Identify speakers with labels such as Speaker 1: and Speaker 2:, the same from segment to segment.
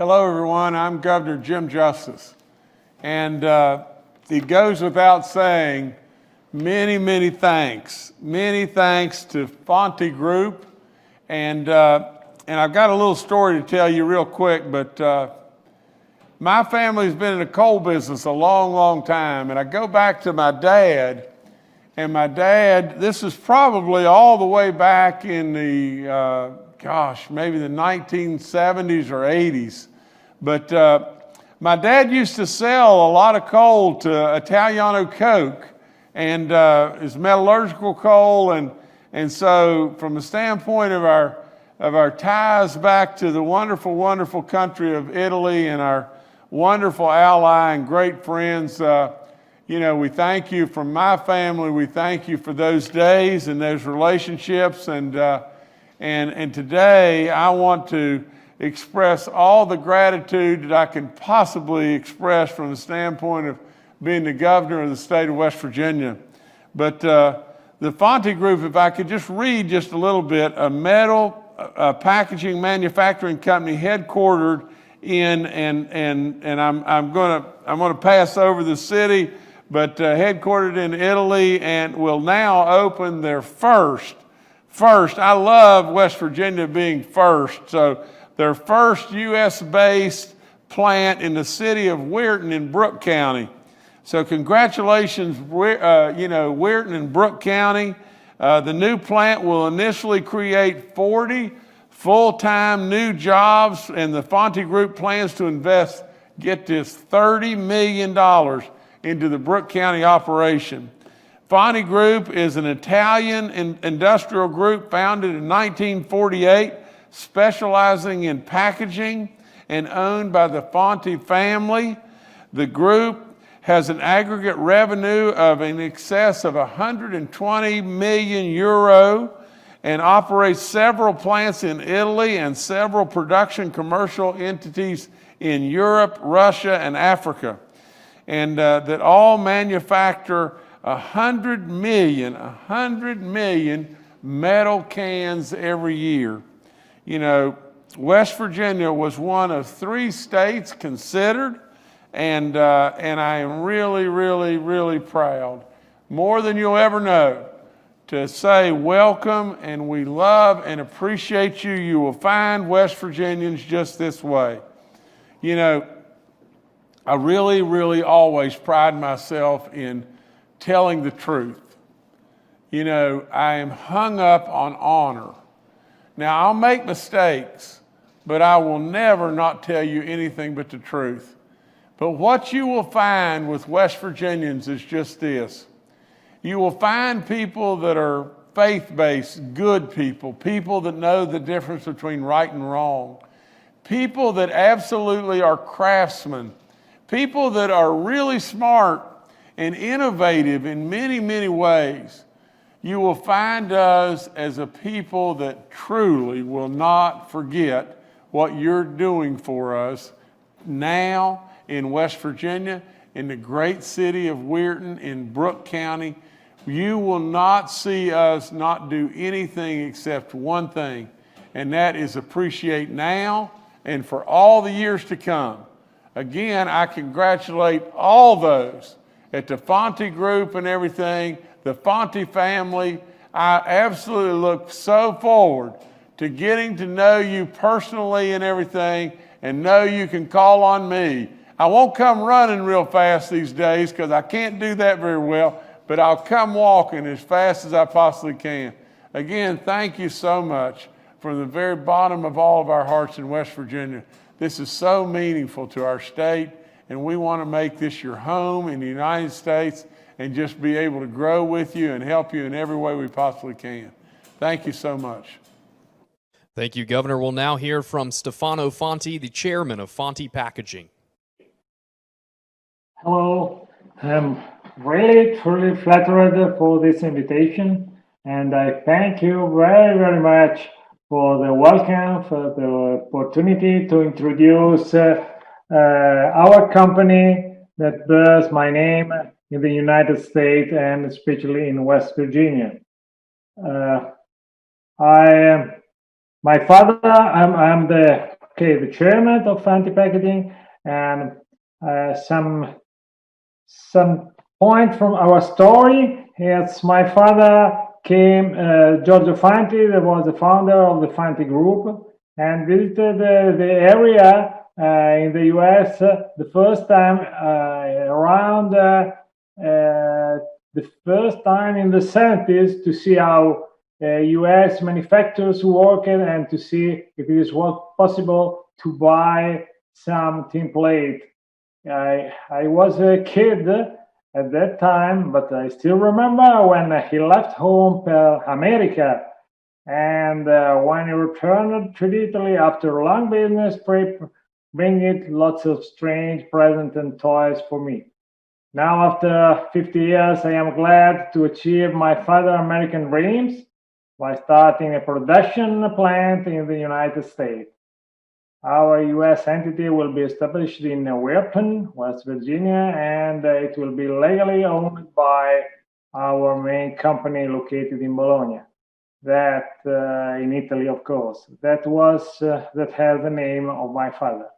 Speaker 1: Hello, everyone. I'm Governor Jim Justice. And it goes without saying, many thanks. Many thanks to Fonte Group. And I've got a little story to tell you real quick, but my family's been in the coal business a long time. And I go back to my dad. And my dad, this is probably all the way back in the, maybe the 1970s or 80s. But my dad used to sell a lot of coal to Italiano Coke and his metallurgical coal. And so from the standpoint of our ties back to the wonderful country of Italy and our wonderful ally and great friends, we thank you from my family. We thank you for those days and those relationships. And today I want to express all the gratitude that I can possibly express from the standpoint of being the governor of the state of West Virginia. But the Fonte Group, if I could just read just a little bit, a metal packaging manufacturing company headquartered in, and I'm going to pass over the city, but headquartered in Italy, and will now open their first. I love West Virginia being first, so their first U.S.-based plant in the city of Weirton in Brooke County. So congratulations, Weirton and Brooke County. The new plant will initially create 40 full-time new jobs, and the Fonte Group plans to invest, get this, $30 million into the Brooke County operation. Fonte Group is an Italian industrial group founded in 1948, specializing in packaging and owned by the Fonte family. The group has an aggregate revenue of in excess of 120 million euro and operates several plants in Italy and several production commercial entities in Europe, Russia, and Africa. And that all manufacture 100 million metal cans every year. West Virginia was one of 3 states considered, and I am really proud, more than you'll ever know, to say welcome, and we love and appreciate you. You will find West Virginians just this way. I really always pride myself in telling the truth. I am hung up on honor. Now, I'll make mistakes, but I will never not tell you anything but the truth. But what you will find with West Virginians is just this. You will find people that are faith-based, good people, people that know the difference between right and wrong, people that absolutely are craftsmen, people that are really smart and innovative in many ways. You will find us as a people that truly will not forget what you're doing for us now in West Virginia, in the great city of Weirton, in Brooke County. You will not see us not do anything except one thing, and that is appreciate now and for all the years to come. Again, I congratulate all those at the Fonte Group and everything, the Fonte family. I absolutely look so forward to getting to know you personally and everything, and know you can call on me. I won't come running real fast these days because I can't do that very well, but I'll come walking as fast as I possibly can. Again, thank you so much from the very bottom of all of our hearts in West Virginia. This is so meaningful to our state, and we want to make this your home in the United States and just be able to grow with you and help you in every way we possibly can. Thank you so much.
Speaker 2: Thank you, Governor. We'll now hear from Stefano Fonte, the chairman of Fonte Packaging.
Speaker 3: Hello. I'm really, truly flattered for this invitation, and I thank you very much for the welcome, for the opportunity to introduce our company that bears my name in the United States and especially in West Virginia. My father, I'm the okay, the chairman of Fonte Packaging, and some point from our story. It's my father came, Giorgio Fonte, that was the founder of the Fonte Group, and visited the area in the US the first time around the first time in the 70s to see how US manufacturers work and to see if it is possible to buy some tin plate. I was a kid at that time, but I still remember when he left home for America, and when he returned to Italy after a long business trip, bringing lots of strange presents and toys for me. Now, after 50 years, I am glad to achieve my father's American dreams by starting a production plant in the United States. Our US entity will be established in Weirton, West Virginia, and it will be legally owned by our main company located in Bologna. That in Italy, of course. That has the name of my father.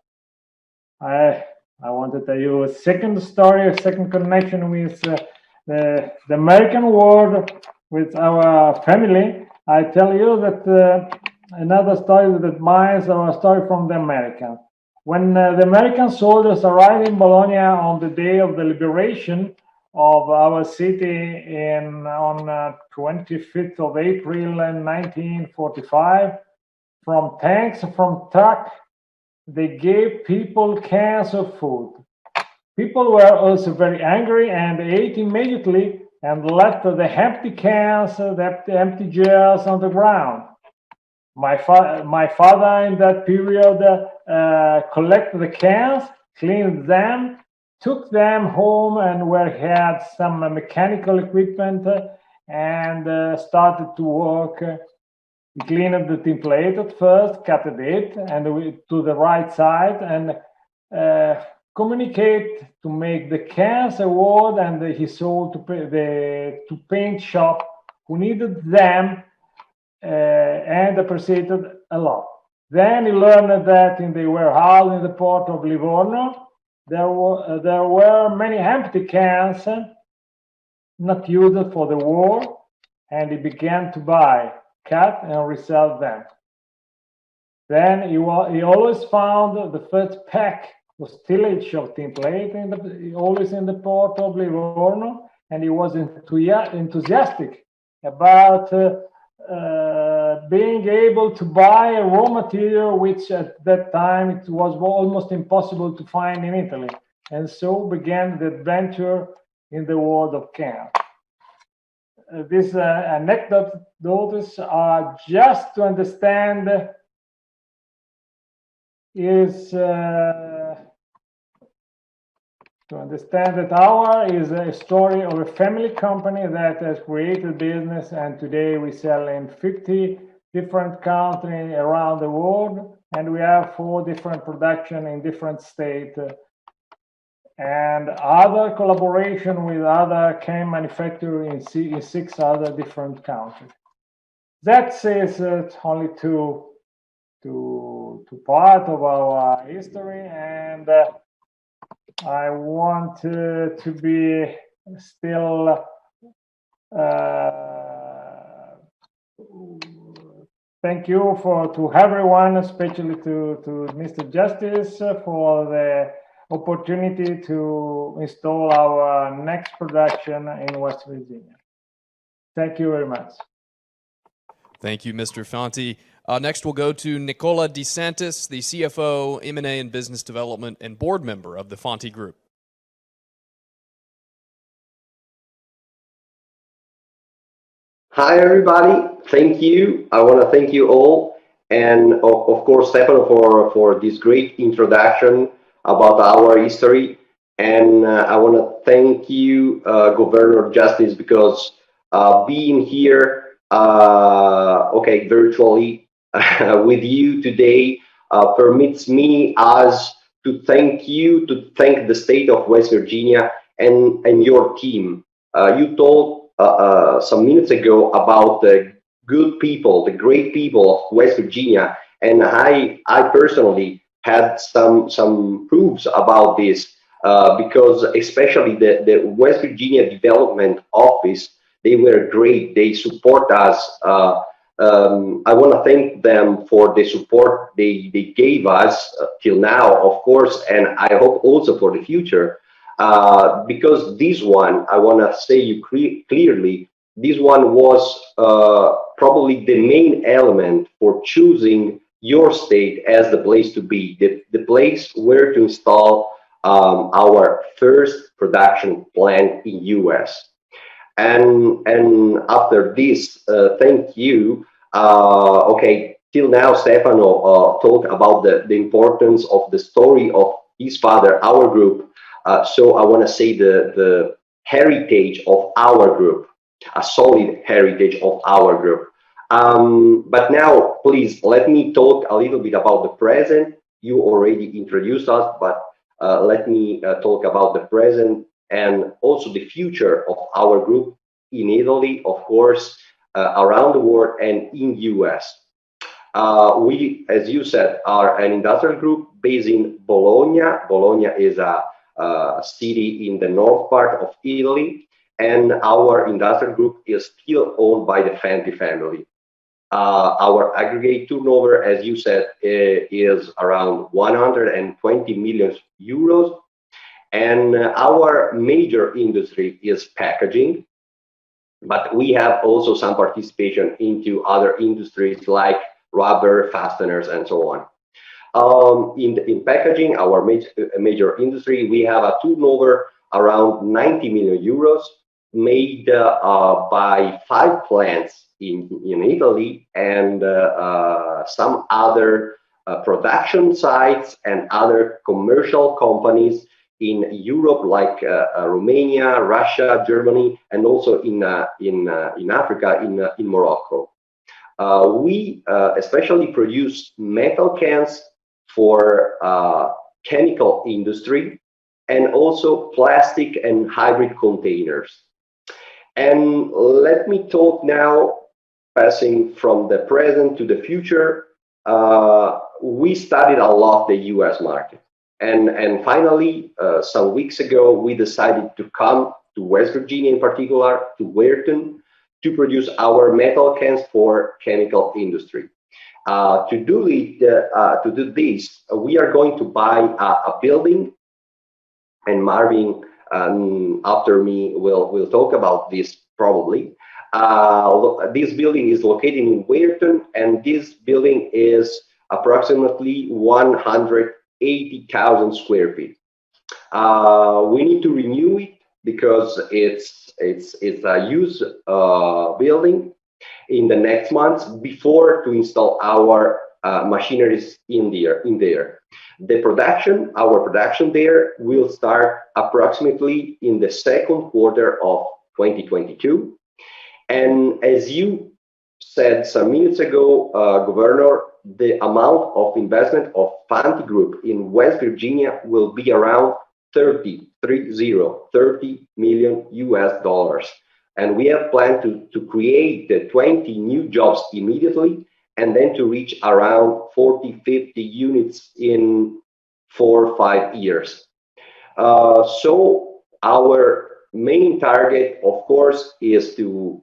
Speaker 3: I want to tell you a second story, a second connection with the American world, with our family. I tell you that another story that admires our story from the Americans. When the American soldiers arrived in Bologna on the day of the liberation of our city on 25th of April in 1945, from tanks, from trucks, they gave people cans of food. People were also very angry and ate immediately and left the empty cans, the empty jars on the ground. My father in that period collected the cans, cleaned them, took them home, and where he had some mechanical equipment and started to work. He cleaned the tin plate at first, cut it and to the right side, and communicate to make the cans award, and he sold to paint shop who needed them and appreciated a lot. Then he learned that in the warehouse in the port of Livorno, there were many empty cans not used for the war, and he began to buy, cut, and resell them. Then he always found the first pack was tillage of tin plate always in the port of Livorno, and he was enthusiastic about being able to buy a raw material which at that time it was almost impossible to find in Italy, and so began the adventure in the world of cans. These anecdotes are just to understand that our is a story of a family company that has created business, and today we sell in 50 different countries around the world, and we have 4 different production in different states, and other collaboration with other can manufacturers in 6 other different countries. That says only two part of our history, and I want to be still thank you to everyone, especially to Mr. Justice for the opportunity to install our next production in West Virginia. Thank you very much.
Speaker 2: Thank you, Mr. Fonte. Next, we'll go to Nicola DeSantis, the CFO, M&A and Business Development, and board member of the Fonte Group.
Speaker 4: Hi, everybody. Thank you. I want to thank you all. And of course, Stefano, for this great introduction about our history. And I want to thank you, Governor Justice, because being here, virtually with you today permits us to thank you, to thank the state of West Virginia and your team. You told some minutes ago about the good people, the great people of West Virginia, and I personally had some proofs about this because especially the West Virginia Development Office, they were great. They support us. I want to thank them for the support they gave us till now, of course, and I hope also for the future. Because this one, I want to say you clearly, this one was probably the main element for choosing your state as the place to be, the place where to install our first production plant in US. And after this, thank you. Okay, till now, Stefano talked about the importance of the story of his father, our group. So I want to say the heritage of our group, a solid heritage of our group. But now, please let me talk a little bit about the present. You already introduced us, but let me talk about the present and also the future of our group in Italy, of course, around the world and in US. We, as you said, are an industrial group based in Bologna. Bologna is a city in the north part of Italy, and our industrial group is still owned by the Fonte family. Our aggregate turnover, as you said, is around 120 million euros. And our major industry is packaging, but we have also some participation into other industries like rubber, fasteners, and so on. In packaging, our major industry, we have a turnover around 90 million euros made by 5 plants in Italy and some other production sites and other commercial companies in Europe, like Romania, Russia, Germany, and also in Africa, in Morocco. We especially produce metal cans for chemical industry and also plastic and hybrid containers. And let me talk now, passing from the present to the future. We studied a lot the US market. And finally, some weeks ago, we decided to come to West Virginia, in particular, to Weirton, to produce our metal cans for chemical industry. To do this, we are going to buy a building, and Marvin, after me, will talk about this probably. This building is located in Weirton, and this building is approximately 180,000 square feet. We need to renew it because it's a used building in the next months before to install our machineries in there. Our production there will start approximately in the second quarter of 2022. And as you said some minutes ago, Governor, the amount of investment of Fonte Group in West Virginia will be around 30 million US dollars. And we have planned to create the 20 new jobs immediately, and then to reach around 40, 50 units in 4 or 5 years. So our main target, of course, is to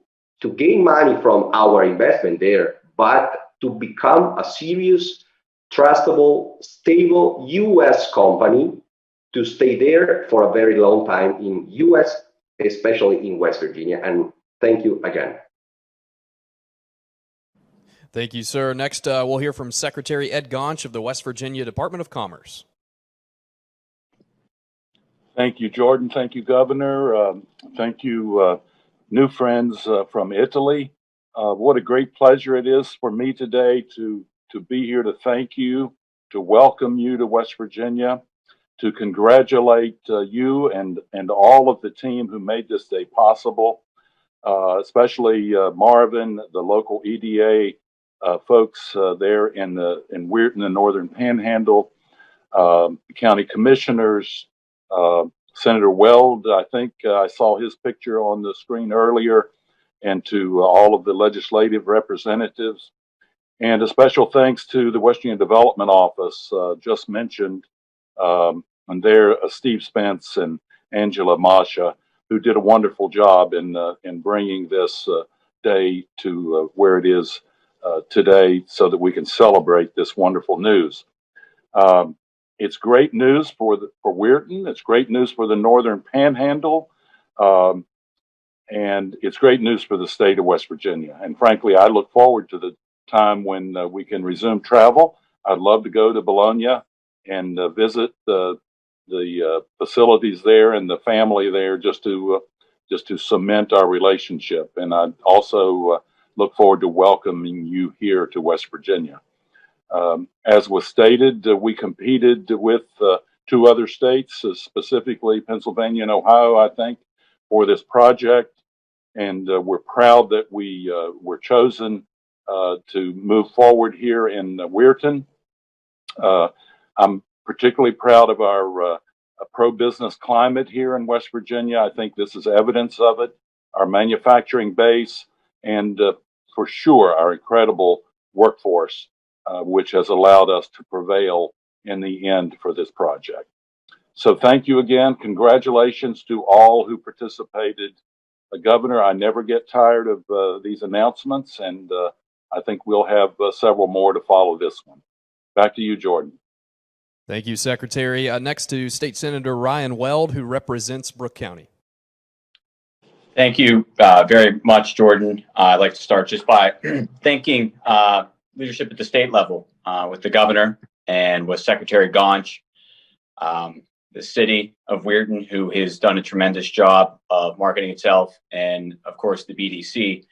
Speaker 4: gain money from our investment there, but to become a serious, trustable, stable US company to stay there for a very long time in US, especially in West Virginia. And thank you again.
Speaker 2: Thank you, sir. Next, we'll hear from Secretary Ed Gaunch of the West Virginia Department of Commerce.
Speaker 5: Thank you, Jordan. Thank you, Governor. Thank you, new friends from Italy. What a great pleasure it is for me today to be here to thank you, to welcome you to West Virginia, to congratulate you and all of the team who made this day possible, especially Marvin, the local EDA folks there in Weirton, the Northern Panhandle, county commissioners, Senator Weld. I think I saw his picture on the screen earlier, and to all of the legislative representatives. And a special thanks to the West Virginia Development Office, just mentioned, and there Steve Spence and Angela Masha, who did a wonderful job in bringing this day to where it is today, so that we can celebrate this wonderful news. It's great news for Weirton. It's great news for the Northern Panhandle, and it's great news for the state of West Virginia. And frankly, I look forward to the time when we can resume travel. I'd love to go to Bologna and visit the facilities there and the family there, just to cement our relationship. And I also look forward to welcoming you here to West Virginia. As was stated, we competed with 2 other states, specifically Pennsylvania and Ohio, I think, for this project. And we're proud that we were chosen to move forward here in Weirton. I'm particularly proud of our pro-business climate here in West Virginia. I think this is evidence of it. Our manufacturing base, and for sure our incredible workforce, which has allowed us to prevail in the end for this project. So thank you again. Congratulations to all who participated. Governor, I never get tired of these announcements, and I think we'll have several more to follow this one. Back to you, Jordan.
Speaker 2: Thank you, Secretary. Next to State Senator Ryan Weld, who represents Brooke County.
Speaker 6: Thank you very much, Jordan. I'd like to start just by thanking leadership at the state level, with the governor and with Secretary Gaunch, the city of Weirton, who has done a tremendous job of marketing itself, and of course the BDC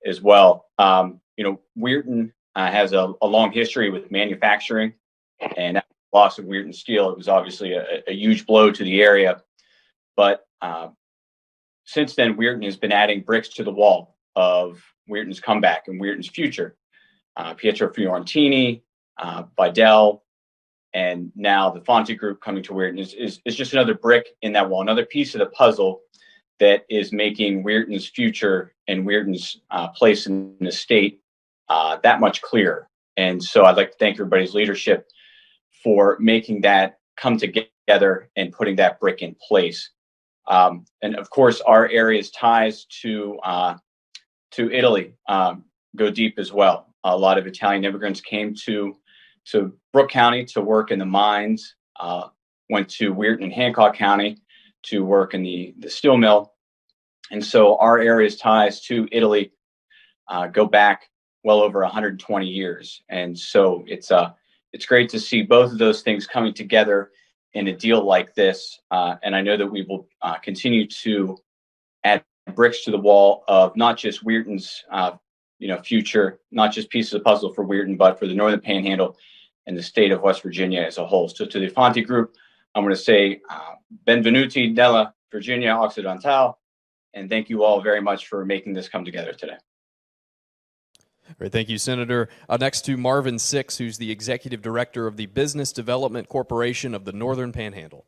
Speaker 6: as well. Weirton has a long history with manufacturing, and after the loss of Weirton Steel, it was obviously a huge blow to the area. But since then, Weirton has been adding bricks to the wall of Weirton's comeback and Weirton's future. Pietro Fiorentini, Vidal, and now the Fonte group coming to Weirton is just another brick in that wall, another piece of the puzzle that is making Weirton's future and Weirton's place in the state that much clearer. And so I'd like to thank everybody's leadership for making that come together and putting that brick in place. And of course, our area's ties to Italy go deep as well. A lot of Italian immigrants came to Brooke County to work in the mines, went to Weirton and Hancock County to work in the steel mill. And so our area's ties to Italy go back well over 120 years. And so it's great to see both of those things coming together in a deal like this. And I know that we will continue to add bricks to the wall of not just Weirton's future, not just pieces of puzzle for Weirton, but for the Northern Panhandle and the state of West Virginia as a whole. So to the Fonte group, I'm going to say benvenuti nella Virginia Occidentale, and thank you all very much for making this come together today.
Speaker 2: All right, thank you, Senator. Next to Marvin Six, who's the Executive Director of the Business Development Corporation of the Northern Panhandle.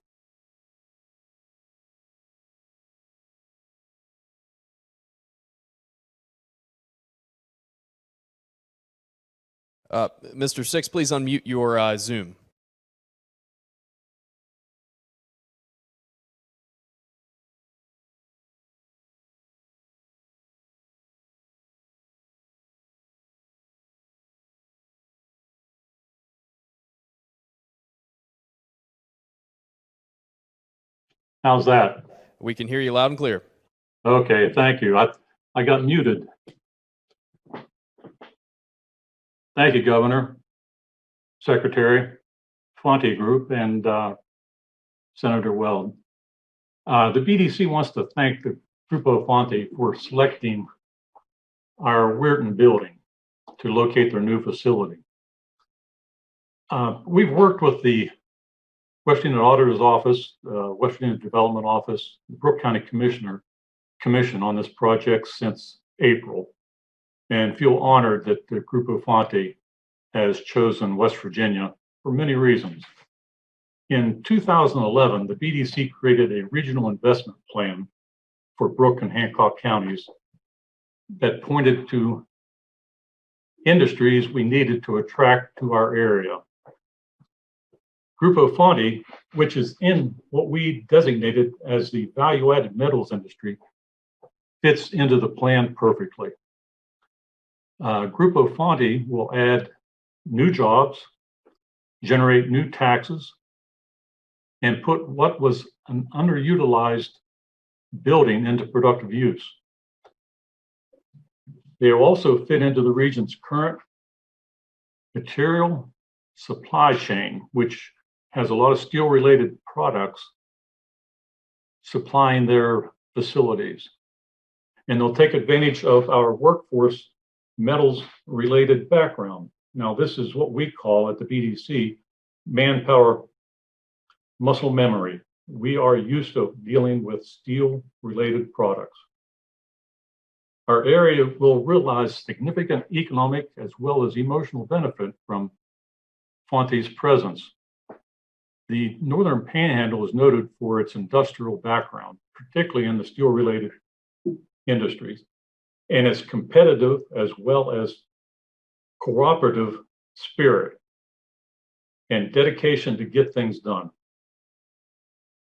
Speaker 2: Mr. Six, please unmute your Zoom.
Speaker 7: How's that?
Speaker 2: We can hear you loud and clear.
Speaker 7: Okay, thank you. I got muted. Thank you, Governor, Secretary, Fonte Group, and Senator Weld. The BDC wants to thank the Grupo Fonte for selecting our Weirton building to locate their new facility. We've worked with the West Virginia Auditor's Office, West Virginia Development Office, the Brooke County Commission on this project since April, and feel honored that the Grupo Fonte has chosen West Virginia for many reasons. In 2011, the BDC created a regional investment plan for Brooke and Hancock counties that pointed to industries we needed to attract to our area. Grupo Fonte, which is in what we designated as the value-added metals industry, fits into the plan perfectly. Grupo Fonte will add new jobs, generate new taxes, and put what was an underutilized building into productive use. They also fit into the region's current material supply chain, which has a lot of steel-related products supplying their facilities. And they'll take advantage of our workforce metals-related background. Now, this is what we call at the BDC manpower muscle memory. We are used to dealing with steel-related products. Our area will realize significant economic as well as emotional benefit from Fonte's presence. The Northern Panhandle is noted for its industrial background, particularly in the steel-related industries, and its competitive as well as cooperative spirit and dedication to get things done.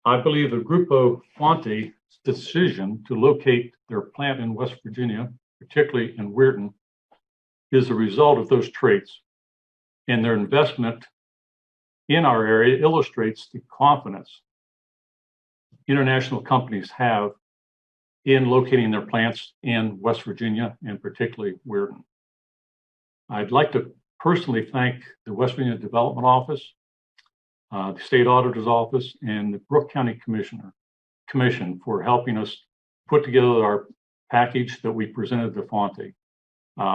Speaker 7: I believe the Grupo Fonte's decision to locate their plant in West Virginia, particularly in Weirton, is a result of those traits, and their investment in our area illustrates the confidence international companies have in locating their plants in West Virginia and particularly Weirton. I'd like to personally thank the West Virginia Development Office, the State Auditor's Office, and the Brooke County Commission for helping us put together our package that we presented to Fonte.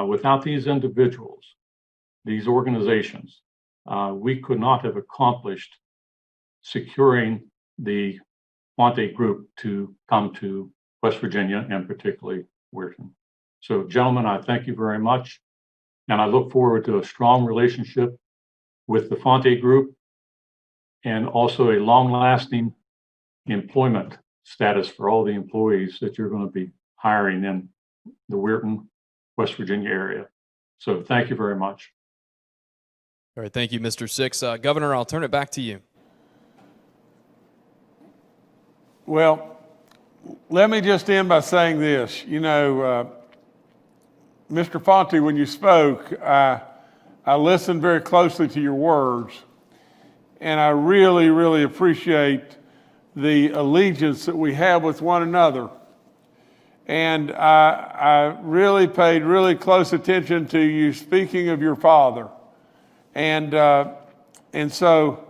Speaker 7: Without these individuals, these organizations, we could not have accomplished securing the Fonte group to come to West Virginia and particularly Weirton. So, gentlemen, I thank you very much. And I look forward to a strong relationship with the Fonte group and also a long-lasting employment status for all the employees that you're going to be hiring in the Weirton, West Virginia area. So thank you very much.
Speaker 2: All right, thank you, Mr. Six. Governor, I'll turn it back to you.
Speaker 1: Well, let me just end by saying this. You know, Mr. Fonte, when you spoke, I listened very closely to your words, and I really, really appreciate the allegiance that we have with one another. And I really paid really close attention to you speaking of your father. And so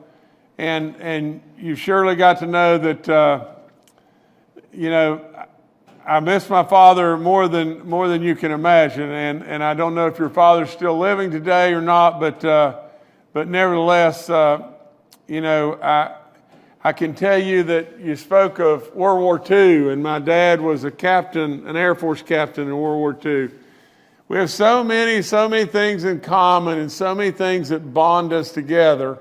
Speaker 1: you surely got to know that, you know, I miss my father more than you can imagine. And I don't know if your father's still living today or not, but nevertheless, you know, I can tell you that you spoke of World War II, and my dad was a captain, an Air Force captain in World War II. We have so many things in common and so many things that bond us together.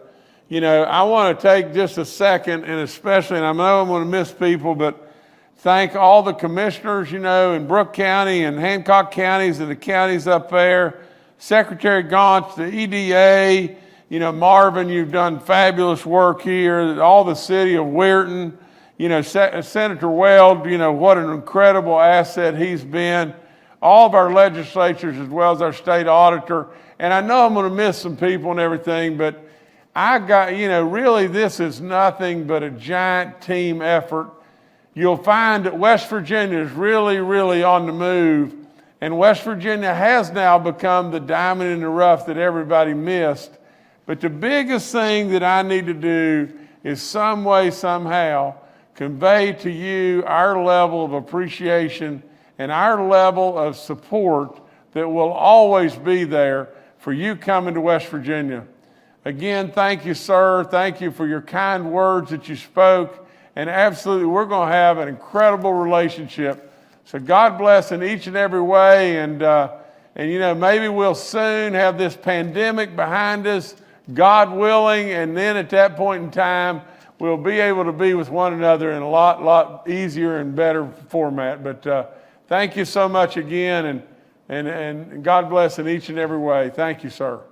Speaker 1: You know, I want to take just a second, and especially, and I know I'm going to miss people, but thank all the commissioners, you know, in Brooke County and Hancock counties and the counties up there, Secretary Gaunch, the EDA, you know, Marvin, you've done fabulous work here. All the city of Weirton, you know, Senator Weld, you know, what an incredible asset he's been. All of our legislatures as well as our state auditor. And I know I'm going to miss some people and everything, but I got, you know, really this is nothing but a giant team effort. You'll find that West Virginia is really, really on the move. And West Virginia has now become the diamond in the rough that everybody missed. But the biggest thing that I need to do is some way, somehow, convey to you our level of appreciation and our level of support that will always be there for you coming to West Virginia. Again, thank you, sir. Thank you for your kind words that you spoke. And absolutely, we're going to have an incredible relationship. So God bless in each and every way. And you know, maybe we'll soon have this pandemic behind us, God willing, and then at that point in time, we'll be able to be with one another in a lot easier and better format. But thank you so much again, and And God bless in each and every way. Thank you, sir.